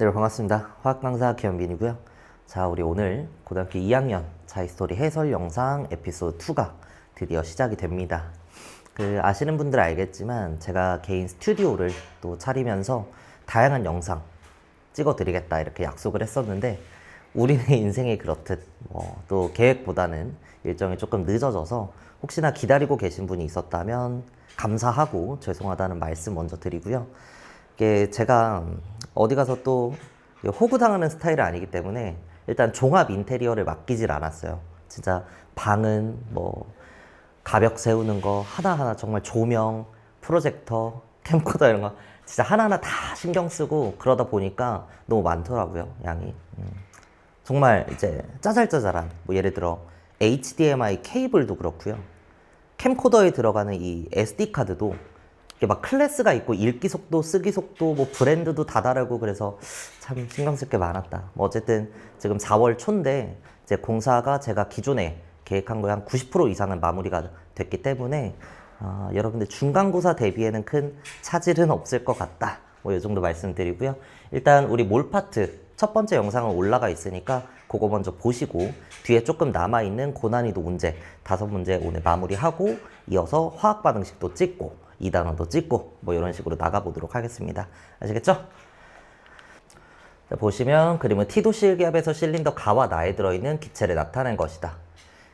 네, 반갑습니다. 화학 강사 김현빈이고요. 자, 우리 오늘 고등학교 2학년 자이스토리 해설 영상 에피소드 2가 드디어 시작이 됩니다. 아시는 분들 알겠지만 제가 개인 스튜디오를 또 차리면서 다양한 영상 찍어드리겠다 이렇게 약속을 했었는데 우리의 인생이 그렇듯 또 계획보다는 일정이 조금 늦어져서 혹시나 기다리고 계신 분이 있었다면 감사하고 죄송하다는 말씀 먼저 드리고요. 이게 제가 어디 가서 또 호구당하는 스타일이 아니기 때문에 일단 종합 인테리어를 맡기질 않았어요. 진짜 방은 가벽 세우는 거 하나하나 정말 조명, 프로젝터, 캠코더 이런 거 진짜 하나하나 다 신경 쓰고 그러다 보니까 너무 많더라고요, 양이. 정말 이제 짜잘짜잘한 예를 들어 HDMI 케이블도 그렇고요. 캠코더에 들어가는 이 SD 카드도 이게 막 클래스가 있고 읽기 속도, 쓰기 속도, 브랜드도 다 다르고 그래서 참 신경 쓸 게 많았다. 어쨌든 지금 4월 초인데 이제 공사가 제가 기존에 계획한 거에 한 90% 이상은 마무리가 됐기 때문에 여러분들 중간고사 대비에는 큰 차질은 없을 것 같다. 이 정도 말씀드리고요. 일단 우리 몰파트 첫 번째 영상은 올라가 있으니까 그거 먼저 보시고 뒤에 조금 남아있는 고난이도 문제 5문제 오늘 마무리하고 이어서 화학 반응식도 찍고 2단원도 찍고 이런 식으로 나가보도록 하겠습니다. 아시겠죠? 자, 보시면 그림은 T도실기압에서 실린더 가와 나에 들어있는 기체를 나타낸 것이다.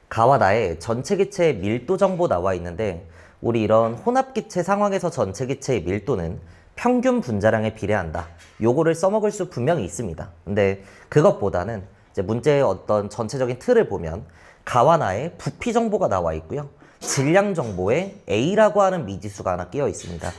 가와 나에 전체 기체의 밀도 정보 나와 있는데 우리 이런 혼합기체 상황에서 전체 기체의 밀도는 평균 분자량에 비례한다. 요거를 써먹을 수 분명히 있습니다. 근데 그것보다는 이제 문제의 어떤 전체적인 틀을 보면 가와 나에 부피 정보가 나와 있고요. 질량 정보에 A라고 하는 미지수가 하나 끼어 있습니다.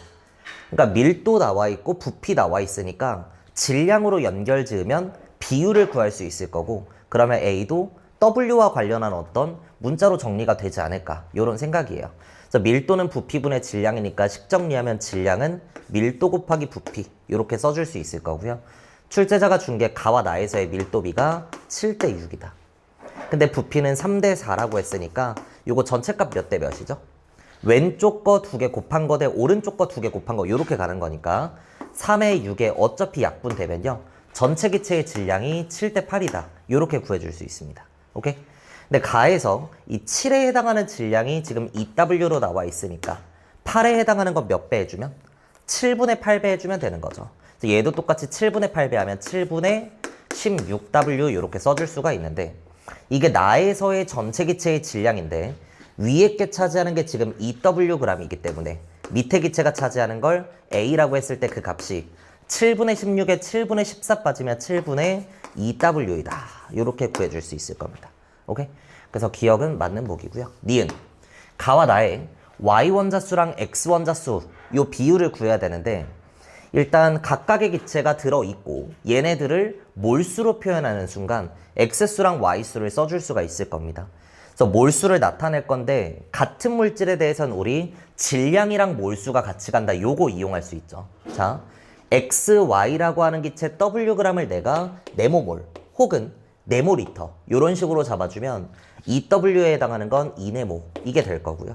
그러니까 밀도 나와 있고 부피 나와 있으니까 질량으로 연결 지으면 비율을 구할 수 있을 거고 그러면 A도 W와 관련한 어떤 문자로 정리가 되지 않을까 이런 생각이에요. 그래서 밀도는 부피분의 질량이니까 식정리하면 질량은 밀도 곱하기 부피 이렇게 써줄 수 있을 거고요. 출제자가 준 게 가와 나에서의 밀도비가 7대 6이다. 근데 부피는 3대 4라고 했으니까 이거 전체값 몇 대 몇이죠? 왼쪽 거 2개 곱한 거 대 오른쪽 거 2개 곱한 거 이렇게 가는 거니까 3에 6에 어차피 약분되면요. 전체 기체의 질량이 7대 8이다. 이렇게 구해줄 수 있습니다. 오케이? 근데 가에서 이 7에 해당하는 질량이 지금 2W로 나와 있으니까 8에 해당하는 건 몇 배 해주면? 7분의 8배 해주면 되는 거죠. 그래서 얘도 똑같이 7분의 8배 하면 7분의 16W 이렇게 써줄 수가 있는데 이게 나에서의 전체 기체의 질량인데 위에 게 차지하는 게 지금 2Wg이기 때문에 밑에 기체가 차지하는 걸 A라고 했을 때 그 값이 7분의 16에 7분의 14 빠지면 7분의 2W이다. 이렇게 구해줄 수 있을 겁니다. 오케이? 그래서 기억은 맞는 보기고요. 니은 가와 나의 Y 원자수랑 X 원자수 요 비율을 구해야 되는데 일단 각각의 기체가 들어있고 얘네들을 몰수로 표현하는 순간 X수랑 Y수를 써줄 수가 있을 겁니다. 그래서 몰수를 나타낼 건데 같은 물질에 대해서는 우리 질량이랑 몰수가 같이 간다. 요거 이용할 수 있죠. 자, XY라고 하는 기체 Wg을 내가 네모몰 혹은 네모리터 이런 식으로 잡아주면 2W에 해당하는 건 2네모 이게 될 거고요.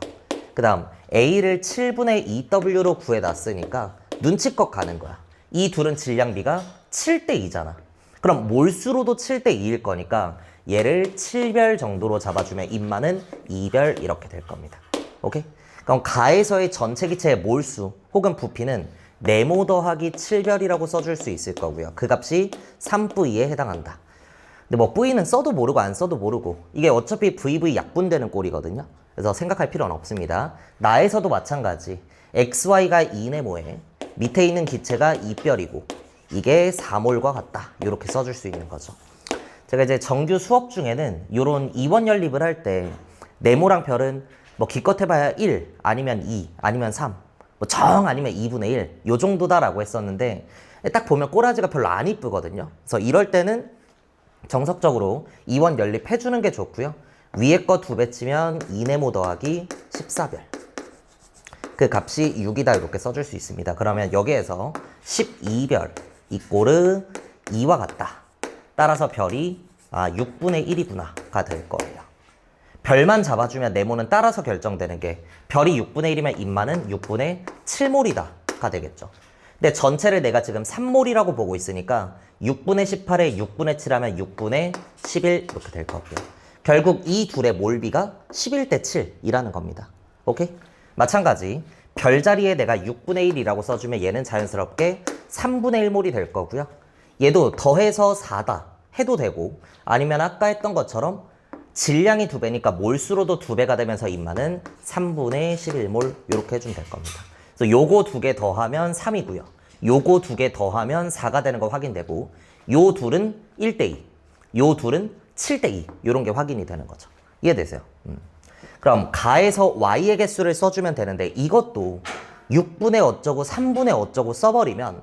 그 다음 A를 7분의 2W로 구해놨으니까 눈치껏 가는 거야. 이 둘은 질량비가 7대 2잖아. 그럼 몰수로도 7대 2일 거니까 얘를 7별 정도로 잡아주면 인마는 2별 이렇게 될 겁니다. 오케이? 그럼 가에서의 전체 기체의 몰수 혹은 부피는 네모 더하기 7별이라고 써줄 수 있을 거고요. 그 값이 3V에 해당한다. 근데 V는 써도 모르고 안 써도 모르고 이게 어차피 VV 약분되는 꼴이거든요. 그래서 생각할 필요는 없습니다. 나에서도 마찬가지. XY가 2네모에 밑에 있는 기체가 2별이고 이게 4몰과 같다. 이렇게 써줄 수 있는 거죠. 제가 이제 정규 수업 중에는 이런 이원 연립을 할 때 네모랑 별은 기껏 해봐야 1 아니면 2 아니면 3 정 아니면 2분의 1 요 정도다라고 했었는데 딱 보면 꼬라지가 별로 안 이쁘거든요. 그래서 이럴 때는 정석적으로 이원 연립해주는 게 좋고요. 위에 거 2배 치면 2네모 더하기 14별 그 값이 6이다 이렇게 써줄 수 있습니다. 그러면 여기에서 12별 이꼬르 2와 같다. 따라서 별이 6분의 1이구나가 될 거예요. 별만 잡아주면 네모는 따라서 결정되는 게 별이 6분의 1이면 인마는 6분의 7몰이다가 되겠죠. 근데 전체를 내가 지금 3몰이라고 보고 있으니까 6분의 18에 6분의 7 하면 6분의 11 이렇게 될 거고요. 결국 이 둘의 몰비가 11대 7이라는 겁니다. 오케이? 마찬가지 별자리에 내가 6분의 1이라고 써주면 얘는 자연스럽게 3분의 1몰이 될 거고요. 얘도 더해서 4다 해도 되고 아니면 아까 했던 것처럼 질량이 2배니까 몰수로도 2배가 되면서 임마는 3분의 11몰 이렇게 해주면 될 겁니다. 그래서 요거 2개 더하면 3이고요. 요거 2개 더하면 4가 되는 거 확인되고 요 둘은 1대2, 요 둘은 7대2 이런 게 확인이 되는 거죠. 이해되세요? 그럼 가에서 y의 개수를 써주면 되는데 이것도 6분의 어쩌고 3분의 어쩌고 써버리면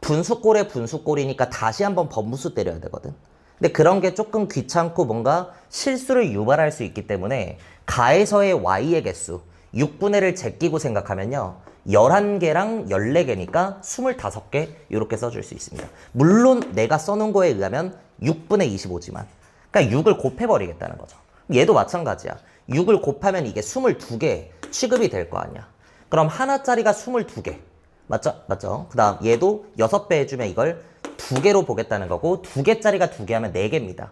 분수꼴에 분수꼴이니까 다시 한번 번무수 때려야 되거든. 근데 그런 게 조금 귀찮고 뭔가 실수를 유발할 수 있기 때문에 가에서의 y의 개수 6분의 1을 제끼고 생각하면요. 11개랑 14개니까 25개 이렇게 써줄 수 있습니다. 물론 내가 써놓은 거에 의하면 6분의 25지만 그러니까 6을 곱해버리겠다는 거죠. 얘도 마찬가지야. 6을 곱하면 이게 22개 취급이 될 거 아니야. 그럼 하나짜리가 22개. 맞죠? 맞죠? 그 다음 얘도 6배 해주면 이걸 2개로 보겠다는 거고 2개짜리가 2개 하면 4개입니다.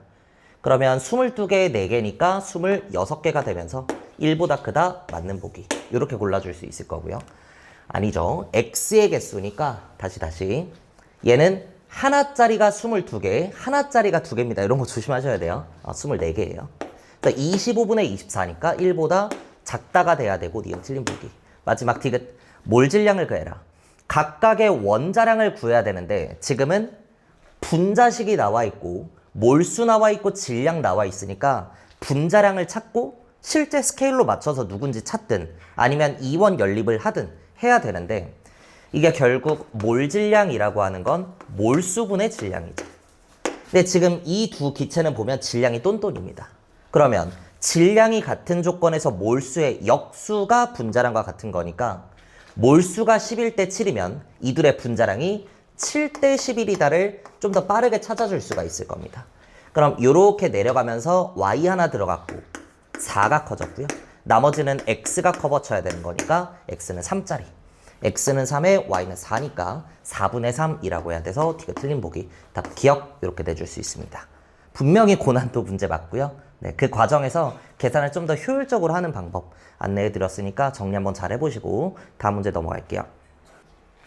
그러면 22개에 4개니까 26개가 되면서 1보다 크다 맞는 보기. 이렇게 골라줄 수 있을 거고요. 아니죠. x의 개수니까 다시 얘는 하나짜리가 22개, 하나짜리가 2개입니다. 이런 거 조심하셔야 돼요. 24개예요. 25분의 24니까 1보다 작다가 돼야 되고 니은 틀린 보기. 마지막 디귿 몰질량을 구해라. 각각의 원자량을 구해야 되는데 지금은 분자식이 나와 있고 몰수 나와 있고 질량 나와 있으니까 분자량을 찾고 실제 스케일로 맞춰서 누군지 찾든 아니면 이원 연립을 하든 해야 되는데 이게 결국 몰질량이라고 하는 건 몰수분의 질량이죠. 근데 지금 이 두 기체는 보면 질량이 똔똔입니다. 그러면 질량이 같은 조건에서 몰수의 역수가 분자량과 같은 거니까 몰수가 11대 7이면 이 둘의 분자량이 7대 11이다를 좀 더 빠르게 찾아줄 수가 있을 겁니다. 그럼 이렇게 내려가면서 y 하나 들어갔고 4가 커졌고요. 나머지는 x가 커버쳐야 되는 거니까 x는 3짜리. x는 3에 y는 4니까 4분의 3이라고 해야 돼서 D가 틀린 보기. 답 기억 이렇게 내줄 수 있습니다. 분명히 고난도 문제 맞고요. 네, 그 과정에서 계산을 좀 더 효율적으로 하는 방법 안내해 드렸으니까 정리 한번 잘 해보시고 다음 문제 넘어갈게요.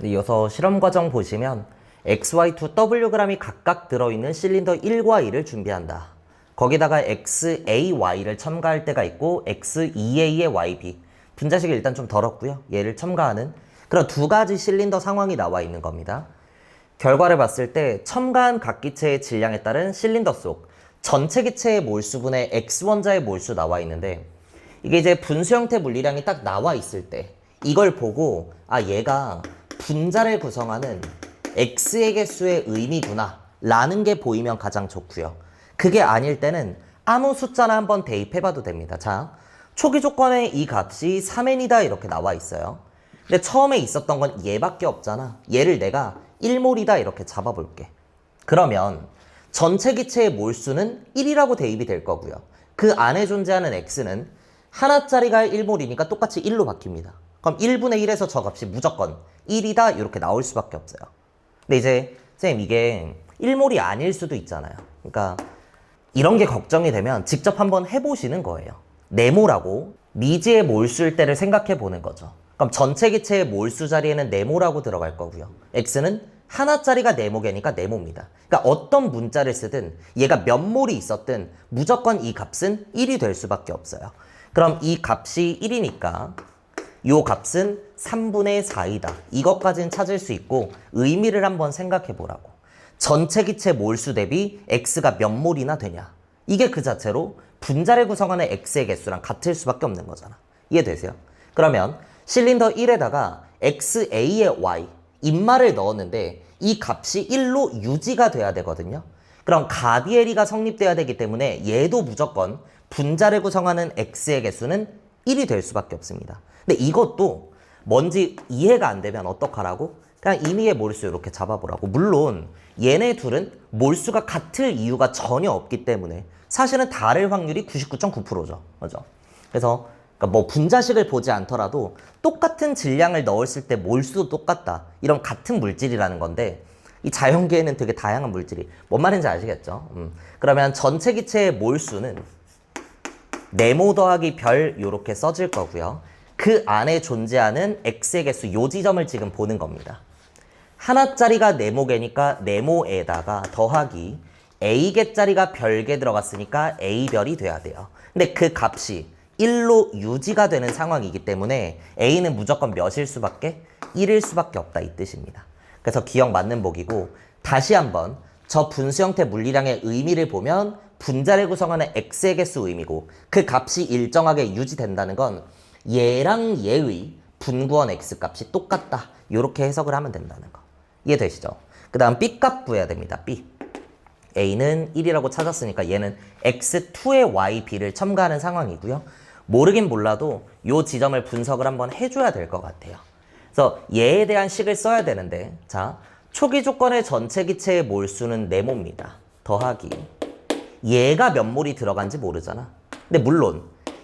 이어서 실험 과정 보시면 XY2 Wg이 각각 들어있는 실린더 1과 2를 준비한다. 거기다가 XAY를 첨가할 때가 있고 XEA의 YB 분자식이 일단 좀 더럽고요. 얘를 첨가하는 그런 두 가지 실린더 상황이 나와 있는 겁니다. 결과를 봤을 때 첨가한 각 기체의 질량에 따른 실린더 속 전체 기체의 몰수분의 X원자의 몰수 나와 있는데 이게 이제 분수 형태 물리량이 딱 나와 있을 때 이걸 보고 아 얘가 분자를 구성하는 X의 개수의 의미구나 라는 게 보이면 가장 좋고요. 그게 아닐 때는 아무 숫자나 한번 대입해봐도 됩니다. 자, 초기 조건에 이 값이 3n이다 이렇게 나와 있어요. 근데 처음에 있었던 건 얘밖에 없잖아. 얘를 내가 1몰이다 이렇게 잡아볼게. 그러면 전체 기체의 몰수는 1이라고 대입이 될 거고요. 그 안에 존재하는 x는 하나짜리가 1몰이니까 똑같이 1로 바뀝니다. 그럼 1분의 1에서 저 값이 무조건 1이다 이렇게 나올 수밖에 없어요. 근데 이제 선생님 이게 1몰이 아닐 수도 있잖아요. 그러니까 이런 게 걱정이 되면 직접 한번 해보시는 거예요. 네모라고 미지의 몰수일 때를 생각해 보는 거죠. 그럼 전체 기체의 몰수 자리에는 네모라고 들어갈 거고요. x는 하나짜리가 네모개니까 네모입니다. 그러니까 어떤 문자를 쓰든 얘가 몇 몰이 있었든 무조건 이 값은 1이 될 수밖에 없어요. 그럼 이 값이 1이니까 이 값은 3분의 4이다. 이것까지는 찾을 수 있고 의미를 한번 생각해 보라고. 전체 기체 몰수 대비 x가 몇 몰이나 되냐. 이게 그 자체로 분자를 구성하는 x의 개수랑 같을 수밖에 없는 거잖아. 이해되세요? 그러면 실린더 1에다가 XA의 Y 인말을 넣었는데 이 값이 1로 유지가 돼야 되거든요. 그럼 가디에리가 성립돼야 되기 때문에 얘도 무조건 분자를 구성하는 X의 개수는 1이 될 수밖에 없습니다. 근데 이것도 뭔지 이해가 안 되면 어떡하라고? 그냥 임의의 몰수 이렇게 잡아보라고. 물론 얘네 둘은 몰수가 같을 이유가 전혀 없기 때문에 사실은 다를 확률이 99.9%죠. 그죠? 그래서 그러니까 뭐 분자식을 보지 않더라도 똑같은 질량을 넣었을 때 몰수도 똑같다. 이런 같은 물질이라는 건데 이 자연계에는 되게 다양한 물질이 뭔 말인지 아시겠죠? 그러면 전체 기체의 몰수는 네모 더하기 별 요렇게 써질 거고요. 그 안에 존재하는 X의 개수 요 지점을 지금 보는 겁니다. 하나짜리가 네모개니까 네모에다가 더하기 A개짜리가 별개 들어갔으니까 A별이 돼야 돼요. 근데 그 값이 1로 유지가 되는 상황이기 때문에 A는 무조건 몇일 수밖에? 1일 수밖에 없다 이 뜻입니다. 그래서 기억 맞는 복이고 다시 한번 저 분수 형태 물리량의 의미를 보면 분자를 구성하는 X의 개수 의미고 그 값이 일정하게 유지된다는 건 얘랑 얘의 분구원 X 값이 똑같다. 이렇게 해석을 하면 된다는 거. 이해되시죠? 그 다음 B 값 구해야 됩니다. B. A는 1이라고 찾았으니까 얘는 X2의 Y, B를 첨가하는 상황이고요. 모르긴 몰라도 이 지점을 분석을 한번 해줘야 될 것 같아요. 그래서 얘에 대한 식을 써야 되는데 자 초기 조건의 전체 기체의 몰수는 네모입니다. 더하기 얘가 몇 몰이 들어간지 모르잖아. 근데 물론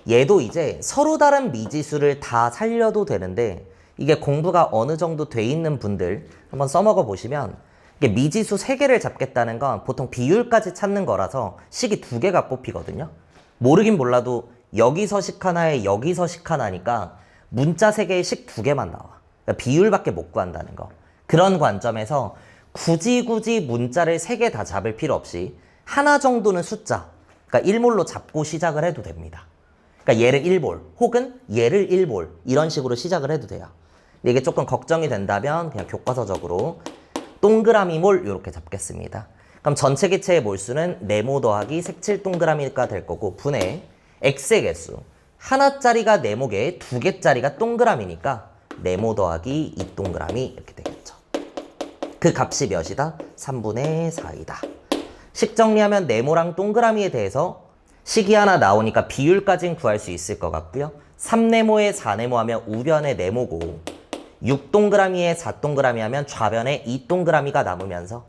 얘도 이제 서로 다른 미지수를 다 살려도 되는데 이게 공부가 어느 정도 돼 있는 분들 한번 써먹어 보시면 이게 미지수 3개를 잡겠다는 건 보통 비율까지 찾는 거라서 식이 2개가 뽑히거든요. 모르긴 몰라도 여기서 식 하나에 여기서 식 하나니까 문자 3개에 식 2개만 나와. 그러니까 비율밖에 못 구한다는 거. 그런 관점에서 굳이 문자를 3개 다 잡을 필요 없이 하나 정도는 숫자, 그러니까 1몰로 잡고 시작을 해도 됩니다. 그러니까 얘를 1몰 혹은 얘를 1몰 이런 식으로 시작을 해도 돼요. 근데 이게 조금 걱정이 된다면 그냥 교과서적으로 동그라미 몰 이렇게 잡겠습니다. 그럼 전체 기체의 몰수는 네모 더하기 색칠 동그라미가 될 거고 분의 X의 개수 하나짜리가 네모개 2개짜리가 동그라미니까 네모 더하기 2동그라미 이렇게 되겠죠. 그 값이 몇이다? 3분의 4이다. 식 정리하면 네모랑 동그라미에 대해서 식이 하나 나오니까 비율까지는 구할 수 있을 것 같고요. 3네모에 4네모 하면 우변에 네모고 6동그라미에 4동그라미 하면 좌변에 2동그라미가 남으면서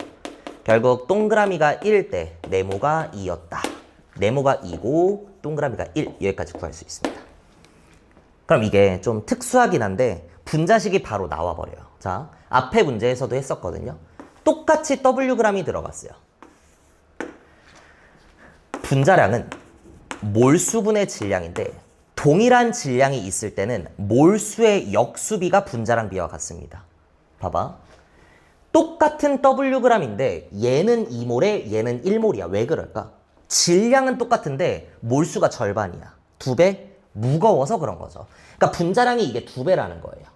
결국 동그라미가 1일 때 네모가 2였다. 네모가 2고 동그라미가 1 여기까지 구할 수 있습니다. 그럼 이게 좀 특수하긴 한데 분자식이 바로 나와버려요. 자, 앞에 문제에서도 했었거든요. 똑같이 Wg이 들어갔어요. 분자량은 몰수분의 질량인데 동일한 질량이 있을 때는 몰수의 역수비가 분자량 비와 같습니다. 봐봐. 똑같은 Wg인데 얘는 2몰에 얘는 1몰이야. 왜 그럴까? 질량은 똑같은데 몰수가 절반이야. 2배? 무거워서 그런 거죠. 그러니까 분자량이 이게 2배라는 거예요.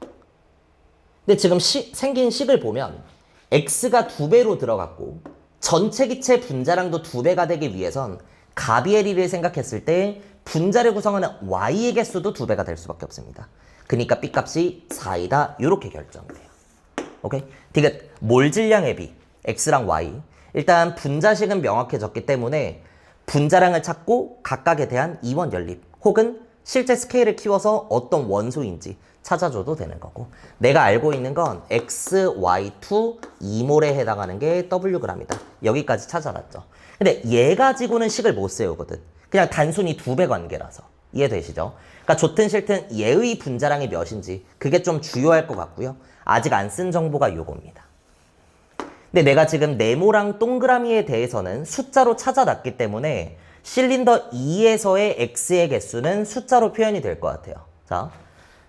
근데 지금 생긴 식을 보면 X가 2배로 들어갔고 전체 기체 분자량도 2배가 되기 위해선 가비에리를 생각했을 때 분자를 구성하는 Y의 개수도 2배가 될 수밖에 없습니다. 그러니까 B값이 4이다. 이렇게 결정돼요. 오케이? 디귿 몰 질량의 B, X랑 Y. 일단 분자식은 명확해졌기 때문에 분자량을 찾고 각각에 대한 이원 연립 혹은 실제 스케일을 키워서 어떤 원소인지 찾아줘도 되는 거고 내가 알고 있는 건 X, Y2 2몰에 해당하는 게 Wg이다. 여기까지 찾아놨죠. 근데 얘 가지고는 식을 못 세우거든. 그냥 단순히 2배 관계라서. 이해되시죠? 그러니까 좋든 싫든 얘의 분자량이 몇인지 그게 좀 주요할 것 같고요. 아직 안 쓴 정보가 요겁니다. 근데 내가 지금 네모랑 동그라미에 대해서는 숫자로 찾아놨기 때문에 실린더 2에서의 X의 개수는 숫자로 표현이 될 것 같아요. 자,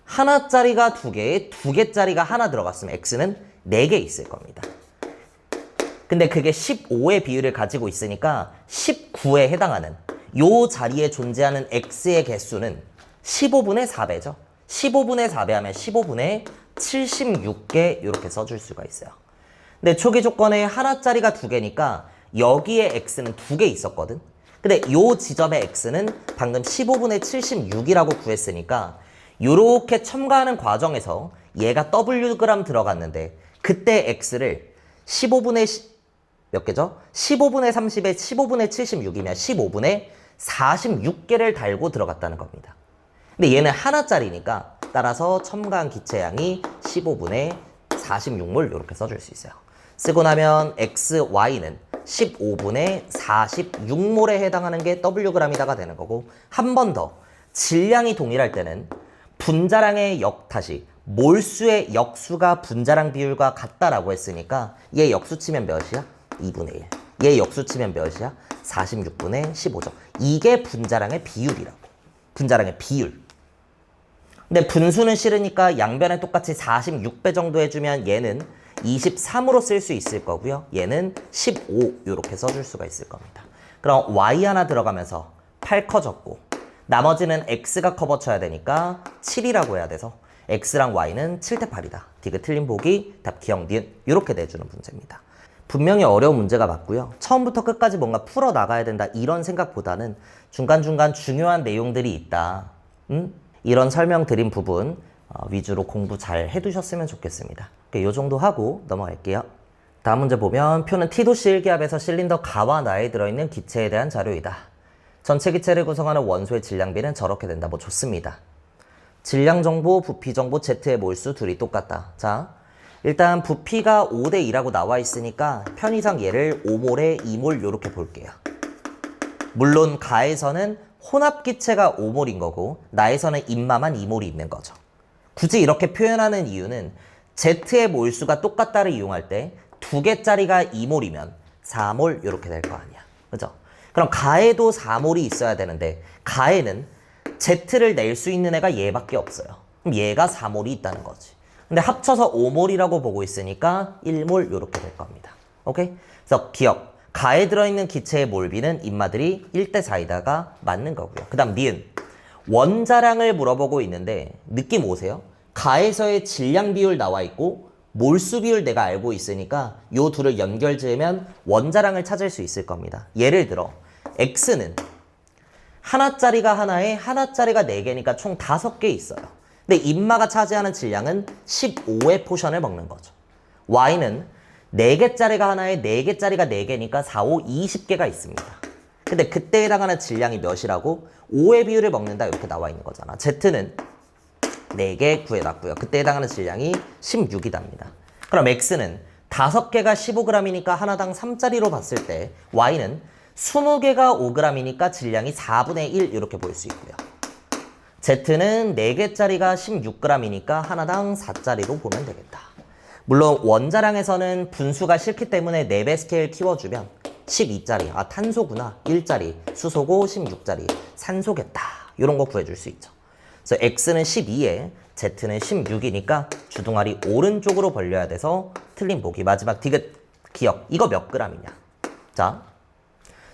하나짜리가 2개에 2개짜리가 하나 들어갔으면 X는 4개 있을 겁니다. 근데 그게 15의 비율을 가지고 있으니까 19에 해당하는 요 자리에 존재하는 X의 개수는 15분의 4배죠. 15분의 4배 하면 15분의 76개 이렇게 써줄 수가 있어요. 근데 초기 조건에 하나짜리가 2개니까 여기에 X는 2개 있었거든. 근데 요 지점의 X는 방금 15분의 76이라고 구했으니까 요렇게 첨가하는 과정에서 얘가 Wg 들어갔는데 그때 X를 15분의 몇 개죠? 15분의 30에 15분의 76이면 15분의 46개를 달고 들어갔다는 겁니다. 근데 얘는 하나짜리니까 따라서 첨가한 기체량이 15분의 46몰 이렇게 써줄 수 있어요. 쓰고 나면 X, Y는 15분의 46몰에 해당하는 게 Wg이다가 되는 거고 한 번 더 질량이 동일할 때는 분자량의 다시 몰수의 역수가 분자량 비율과 같다라고 했으니까 얘 역수 치면 몇이야? 2분의 1. 얘 역수 치면 몇이야? 46분의 15죠. 이게 분자량의 비율이라고. 분자량의 비율. 근데 분수는 싫으니까 양변에 똑같이 46배 정도 해주면 얘는 23으로 쓸 수 있을 거고요. 얘는 15 이렇게 써줄 수가 있을 겁니다. 그럼 y 하나 들어가면서 8 커졌고 나머지는 x가 커버 쳐야 되니까 7이라고 해야 돼서 x랑 y는 7대 8이다. 디귿 틀린 보기, 답 기억 니은 이렇게 내주는 문제입니다. 분명히 어려운 문제가 맞고요. 처음부터 끝까지 뭔가 풀어나가야 된다 이런 생각보다는 중간중간 중요한 내용들이 있다. 이런 설명드린 부분 위주로 공부 잘 해두셨으면 좋겠습니다. 이 정도 하고 넘어갈게요. 다음 문제 보면 표는 T도씨 일기압에서 실린더 가와 나에 들어있는 기체에 대한 자료이다. 전체 기체를 구성하는 원소의 질량비는 저렇게 된다. 뭐 좋습니다. 질량 정보, 부피 정보, Z의 몰수 둘이 똑같다. 자, 일단 부피가 5대 2라고 나와 있으니까 편의상 얘를 5몰에 2몰 이렇게 볼게요. 물론 가에서는 혼합 기체가 5몰인 거고 나에서는 인마만 2몰이 있는 거죠. 굳이 이렇게 표현하는 이유는 Z의 몰수가 똑같다를 이용할 때 두 개짜리가 2몰이면 4몰 이렇게 될 거 아니야. 그죠? 그럼 가에도 4몰이 있어야 되는데 가에는 Z를 낼 수 있는 애가 얘밖에 없어요. 그럼 얘가 4몰이 있다는 거지. 근데 합쳐서 5몰이라고 보고 있으니까 1몰 이렇게 될 겁니다. 오케이? 그래서 기억. 가에 들어있는 기체의 몰비는 인마들이 1대 4이다가 맞는 거고요. 그 다음 니은. 원자량을 물어보고 있는데 느낌 오세요? 가에서의 질량 비율 나와 있고 몰수 비율 내가 알고 있으니까 요 둘을 연결 지으면 원자량을 찾을 수 있을 겁니다. 예를 들어 X는 하나짜리가 하나에 하나짜리가 4개니까 총 5개 있어요. 근데 인마가 차지하는 질량은 15의 포션을 먹는 거죠. Y는 4개짜리가 하나에 4개짜리가 4개니까 4, 5, 20개가 있습니다. 근데 그때 해당하는 질량이 몇이라고? 5의 비율을 먹는다 이렇게 나와 있는 거잖아. Z는 4개 구해놨고요. 그때 해당하는 질량이 16이답니다. 그럼 X는 5개가 15g이니까 하나당 3짜리로 봤을 때 Y는 20개가 5g이니까 질량이 4분의 1 이렇게 볼 수 있고요. Z는 4개짜리가 16g이니까 하나당 4짜리로 보면 되겠다. 물론 원자량에서는 분수가 싫기 때문에 4배 스케일 키워주면 12짜리, 아 탄소구나, 1짜리, 수소고 16짜리, 산소겠다. 이런 거 구해줄 수 있죠. 그래서 X는 12에 Z는 16이니까 주둥아리 오른쪽으로 벌려야 돼서 틀린 보기. 마지막 디귿 기억. 이거 몇 g이냐? 자,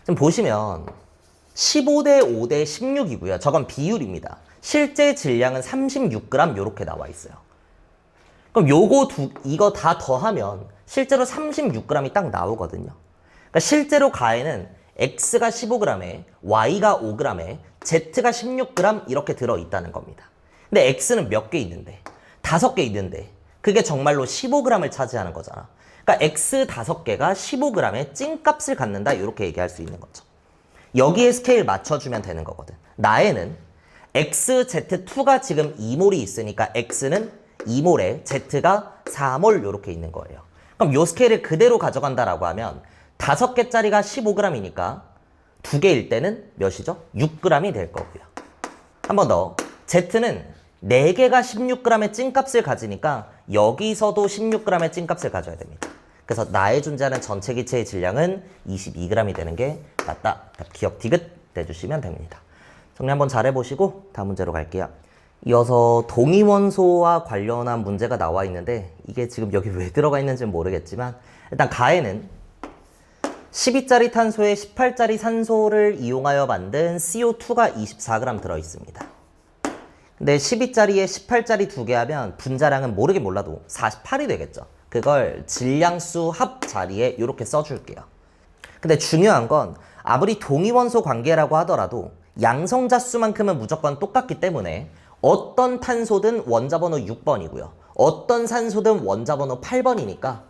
지금 보시면 15대 5대 16이고요. 저건 비율입니다. 실제 질량은 36g 이렇게 나와 있어요. 그럼 이거 다 더하면 실제로 36g이 딱 나오거든요. 그러니까 실제로 가에는 X가 15g에 Y가 5g에 Z가 16g 이렇게 들어있다는 겁니다. 근데 X는 몇 개 있는데? 5개 있는데 그게 정말로 15g을 차지하는 거잖아. 그러니까 X 5개가 15g의 찐값을 갖는다 이렇게 얘기할 수 있는 거죠. 여기에 스케일 맞춰주면 되는 거거든. 나에는 XZ2가 지금 2몰이 있으니까 X는 2몰에 Z가 4몰 이렇게 있는 거예요. 그럼 요 스케일을 그대로 가져간다라고 하면 5개짜리가 15g이니까 2개일 때는 몇이죠? 6g이 될 거고요. 한 번 더. Z는 4개가 16g의 찐값을 가지니까 여기서도 16g의 찐값을 가져야 됩니다. 그래서 나에 존재하는 전체 기체의 질량은 22g이 되는 게 맞다. 기억 디귿 내주시면 됩니다. 정리 한번 잘 해보시고 다음 문제로 갈게요. 이어서 동위원소와 관련한 문제가 나와 있는데 이게 지금 여기 왜 들어가 있는지는 모르겠지만 일단 가에는 12짜리 탄소에 18짜리 산소를 이용하여 만든 CO2가 24g 들어있습니다. 근데 12짜리에 18짜리 2개 하면 분자량은 모르긴 몰라도 48이 되겠죠. 그걸 질량수 합 자리에 이렇게 써줄게요. 근데 중요한 건 아무리 동위원소 관계라고 하더라도 양성자수만큼은 무조건 똑같기 때문에 어떤 탄소든 원자번호 6번이고요. 어떤 산소든 원자번호 8번이니까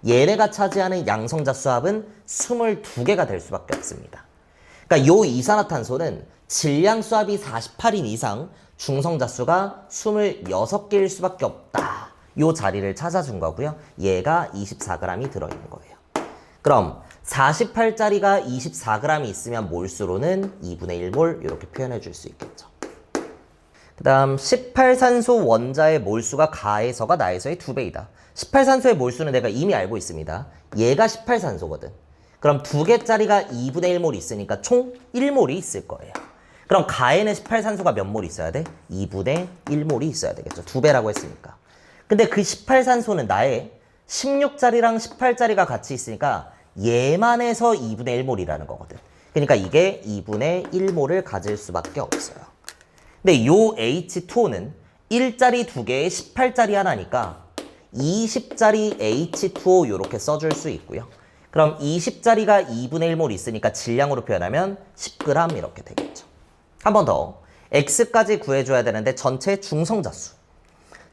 얘네가 차지하는 양성자수합은 22개가 될 수밖에 없습니다. 그러니까 요 이산화탄소는 질량수합이 48인 이상 중성자수가 26개일 수밖에 없다. 요 자리를 찾아준 거고요. 얘가 24g이 들어있는 거예요. 그럼 48짜리가 24g이 있으면 몰수로는 2분의 1몰 이렇게 표현해 줄 수 있겠죠. 그 다음 18산소 원자의 몰수가 가에서가 나에서의 2배이다. 18산소의 몰수는 내가 이미 알고 있습니다. 얘가 18산소거든. 그럼 2개짜리가 2분의 1몰 있으니까 총 1몰이 있을 거예요. 그럼 가에는 18산소가 몇 몰 있어야 돼? 2분의 1몰이 있어야 되겠죠. 2배라고 했으니까. 근데 그 18산소는 나의 16짜리랑 18짜리가 같이 있으니까 얘만 해서 2분의 1몰이라는 거거든. 그러니까 이게 2분의 1몰을 가질 수밖에 없어요. 근데 요 H2O는 1짜리 2개에 18짜리 하나니까 20짜리 H2O 이렇게 써줄 수 있고요. 그럼 20짜리가 2분의 1몰 있으니까 질량으로 표현하면 10g 이렇게 되겠죠. 한 번 더. X까지 구해줘야 되는데 전체 중성자수.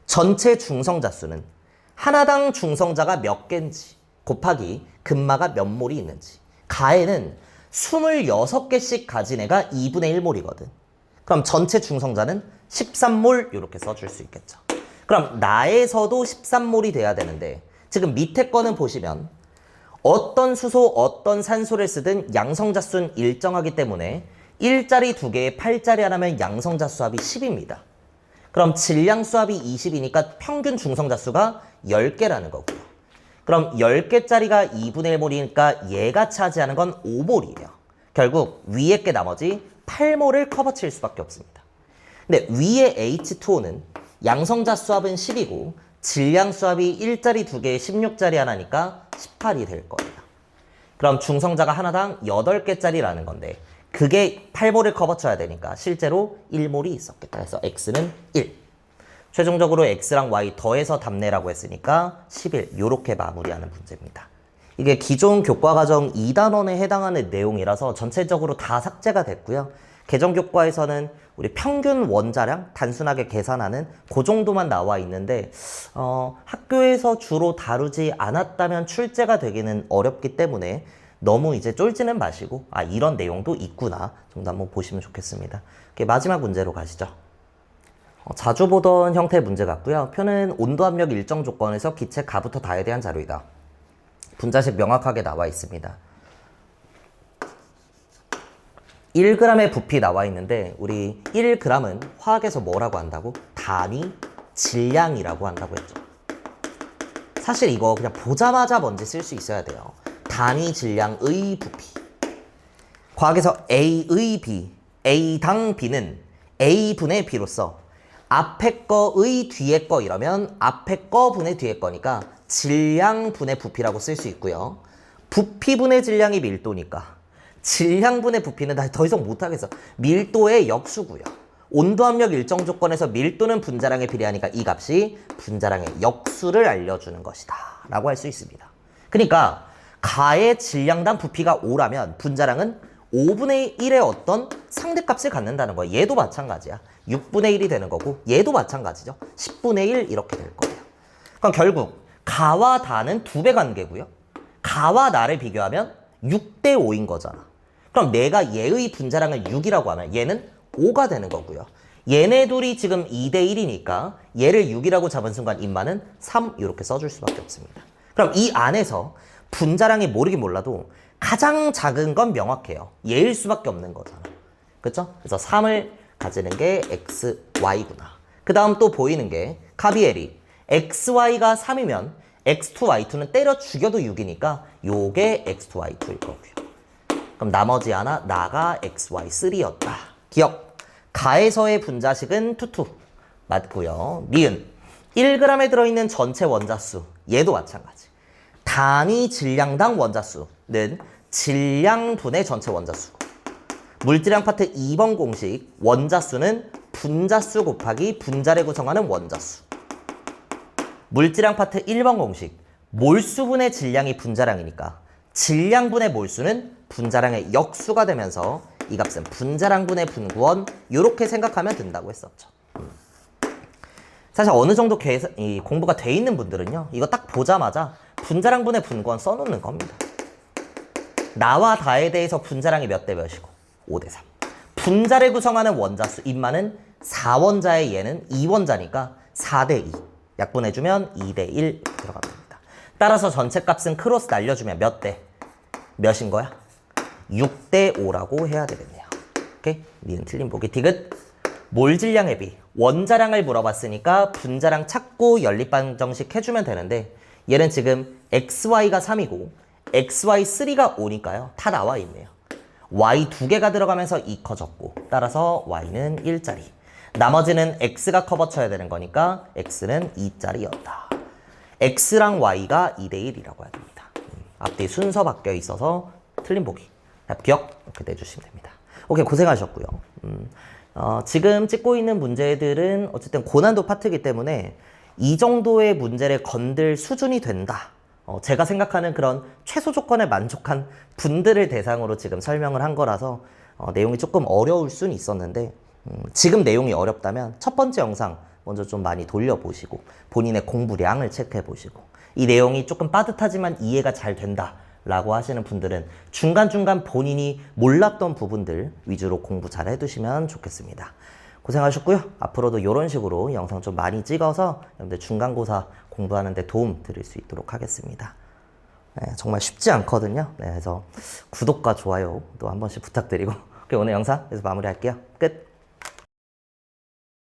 전체 중성자수는 하나당 중성자가 몇 개인지 곱하기 금마가 몇 몰이 있는지. 가에는 26개씩 가진 애가 2분의 1몰이거든. 그럼 전체 중성자는 13몰 이렇게 써줄 수 있겠죠. 그럼 나에서도 13몰이 돼야 되는데 지금 밑에 거는 보시면 어떤 수소, 어떤 산소를 쓰든 양성자수는 일정하기 때문에 1짜리 2개에 8짜리 하나면 양성자수합이 10입니다. 그럼 질량수합이 20이니까 평균 중성자수가 10개라는 거고요. 그럼 10개짜리가 2분의 1몰이니까 얘가 차지하는 건 5몰이에요. 결국 위에 게 나머지 8몰을 커버칠 수밖에 없습니다. 근데 위에 H2O는 양성자 수합은 10이고 질량 수합이 1짜리 2개에 16짜리 하나니까 18이 될 거예요. 그럼 중성자가 하나당 8개짜리라는 건데 그게 8몰을 커버쳐야 되니까 실제로 1몰이 있었겠다. 그래서 X는 1. 최종적으로 X랑 Y 더해서 답 내라고 했으니까 11. 요렇게 마무리하는 문제입니다. 이게 기존 교과과정 2단원에 해당하는 내용이라서 전체적으로 다 삭제가 됐고요. 개정교과에서는 우리 평균 원자량 단순하게 계산하는 그 정도만 나와 있는데 학교에서 주로 다루지 않았다면 출제가 되기는 어렵기 때문에 너무 이제 쫄지는 마시고 이런 내용도 있구나 정도 한번 보시면 좋겠습니다. 마지막 문제로 가시죠. 자주 보던 형태의 문제 같고요. 표는 온도 압력 일정 조건에서 기체 가부터 다에 대한 자료이다. 분자식 명확하게 나와 있습니다. 1g의 부피 나와 있는데 우리 1g은 화학에서 뭐라고 한다고? 단위 질량이라고 한다고 했죠. 사실 이거 그냥 보자마자 뭔지 쓸 수 있어야 돼요. 단위 질량의 부피. 과학에서 A의 B, A당 B는 A분의 B로서 앞에 거의 뒤에 거 이러면 앞에 거 분의 뒤에 거니까 질량분의 부피라고 쓸 수 있고요. 부피분의 질량이 밀도니까 질량분의 부피는 나 더 이상 못하겠어. 밀도의 역수고요. 온도 압력 일정 조건에서 밀도는 분자량에 비례하니까 이 값이 분자량의 역수를 알려주는 것이다 라고 할 수 있습니다. 그러니까 가의 질량당 부피가 5라면 분자량은 5분의 1의 어떤 상대값을 갖는다는 거예요. 얘도 마찬가지야. 6분의 1이 되는 거고 얘도 마찬가지죠. 10분의 1 이렇게 될 거예요. 그럼 결국 가와 다는 2배 관계고요. 가와 나를 비교하면 6대 5인 거잖아. 그럼 내가 얘의 분자량을 6이라고 하면 얘는 5가 되는 거고요. 얘네 둘이 지금 2대 1이니까 얘를 6이라고 잡은 순간 인마는 3 이렇게 써줄 수밖에 없습니다. 그럼 이 안에서 분자량이 모르긴 몰라도 가장 작은 건 명확해요. 얘일 수밖에 없는 거잖아. 그쵸? 그래서 3을 가지는 게 X, Y구나. 그 다음 또 보이는 게 카비에리. X, Y가 3이면 X2, Y2는 때려 죽여도 6이니까 요게 X2, Y2일 거고요. 그럼 나머지 하나 나가 X, Y3였다. 기억. 가에서의 분자식은 투투. 맞고요. 니은. 1g에 들어있는 전체 원자수. 얘도 마찬가지. 단위 질량당 원자수는 질량분의 전체 원자수. 물질량 파트 2번 공식 원자수는 분자수 곱하기 분자를 구성하는 원자수. 물질량 파트 1번 공식 몰수분의 질량이 분자량이니까 질량분의 몰수는 분자량의 역수가 되면서 이 값은 분자량분의 분구원 이렇게 생각하면 된다고 했었죠. 사실 어느 정도 공부가 돼 있는 분들은요 이거 딱 보자마자 분자량분의 분구원 써놓는 겁니다. 나와 다에 대해서 분자량이 몇 대 몇이고 5대 3. 분자를 구성하는 원자수 인마는 4원자의 얘는 2원자니까 4대 2. 약분해주면 2대 1 들어갑니다. 따라서 전체 값은 크로스 날려주면 몇 대? 몇인 거야? 6대 5라고 해야 되겠네요. 오케이? 니은 틀린 보기 티귿. 몰 질량의 비. 원자량을 물어봤으니까 분자량 찾고 연립방정식 해주면 되는데 얘는 지금 xy가 3이고 xy3가 5니까요. 다 나와 있네요. y 2개가 들어가면서 2 커졌고 따라서 y는 1짜리. 나머지는 x가 커버 쳐야 되는 거니까 x는 2짜리였다. x랑 y가 2대 1이라고 해야 됩니다. 앞뒤 순서 바뀌어 있어서 틀린 보기. 기억 이렇게 내주시면 됩니다. 오케이, 고생하셨고요. 지금 찍고 있는 문제들은 어쨌든 고난도 파트이기 때문에 이 정도의 문제를 건들 수준이 된다. 제가 생각하는 그런 최소 조건에 만족한 분들을 대상으로 지금 설명을 한 거라서 내용이 조금 어려울 수는 있었는데 지금 내용이 어렵다면 첫 번째 영상 먼저 좀 많이 돌려보시고 본인의 공부량을 체크해보시고 이 내용이 조금 빠듯하지만 이해가 잘 된다 라고 하시는 분들은 중간중간 본인이 몰랐던 부분들 위주로 공부 잘 해두시면 좋겠습니다. 고생하셨고요. 앞으로도 이런 식으로 영상 좀 많이 찍어서 여러분들 중간고사 공부하는 데 도움 드릴 수 있도록 하겠습니다. 네, 정말 쉽지 않거든요. 네, 그래서 구독과 좋아요 또 한 번씩 부탁드리고 오늘 영상 여기서 마무리할게요. 끝!